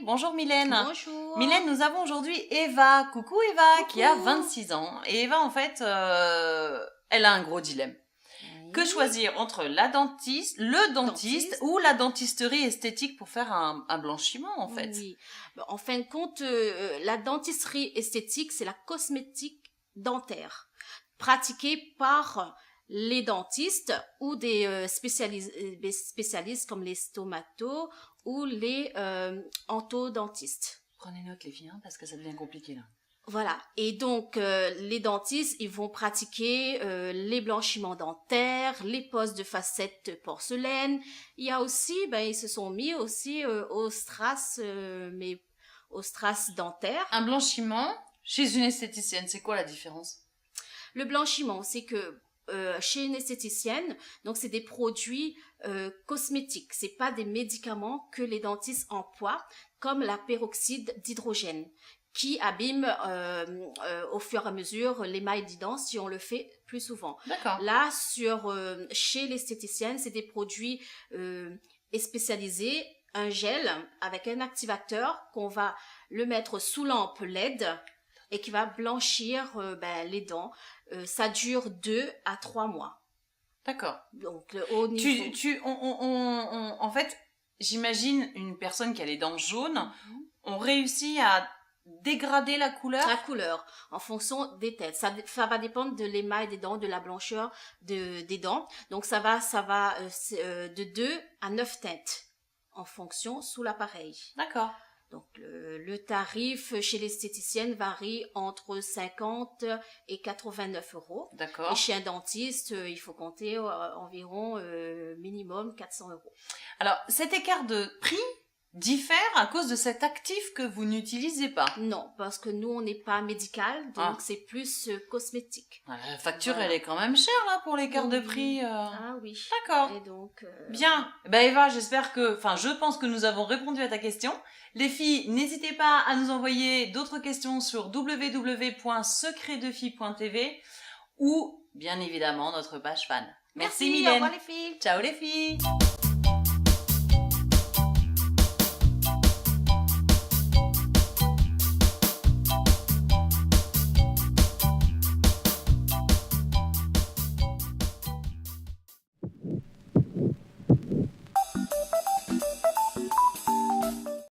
bonjour Mylène. Bonjour. Mylène, nous avons aujourd'hui Eva. Coucou Eva, Coucou. qui a 26 ans. Et Eva, en fait, elle a un gros dilemme. Oui. Que choisir entre le dentiste ou la dentisterie esthétique pour faire un blanchiment, en fait? Oui. En fin de compte, la dentisterie esthétique, c'est la cosmétique dentaire pratiquée par les dentistes ou des spécialistes comme les stomatos ou les orthodontistes. Prenez note les filles, hein, parce que ça devient compliqué là. Voilà. Et donc, les dentistes, ils vont pratiquer les blanchiments dentaires, les poses de facettes porcelaine. Il y a aussi, ils se sont mis aussi au strass, mais au strass dentaire. Un blanchiment chez une esthéticienne, c'est quoi la différence? Le blanchiment, c'est que chez une esthéticienne, donc c'est des produits cosmétiques. C'est pas des médicaments que les dentistes emploient, comme la peroxyde d'hydrogène, qui abîme au fur et à mesure l'émail des dents si on le fait plus souvent. D'accord. Là, chez l'esthéticienne, c'est des produits spécialisés, un gel avec un activateur qu'on va le mettre sous lampe LED et qui va blanchir les dents. Ça dure 2 à 3 mois. D'accord. Donc, au niveau... En fait, j'imagine une personne qui a les dents jaunes, on réussit à dégrader la couleur? La couleur, en fonction des têtes. Ça va dépendre de l'émail des dents, de la blancheur des dents. Donc, ça va de 2 à 9 teintes en fonction sous l'appareil. D'accord. Donc, le tarif chez l'esthéticienne varie entre 50 et 89 euros. D'accord. Et chez un dentiste, il faut compter environ minimum 400 euros. Alors, cet écart de prix diffère à cause de cet actif que vous n'utilisez pas? Non, parce que nous, on n'est pas médical, donc c'est plus cosmétique. La facture, elle est quand même chère, là, pour l'écart de prix. Ah oui. D'accord. Et donc... Bien. Eva, je pense que nous avons répondu à ta question. Les filles, n'hésitez pas à nous envoyer d'autres questions sur www.secretdefille.tv ou, bien évidemment, notre page fan. Merci Mylène. Au revoir les filles. Ciao les filles.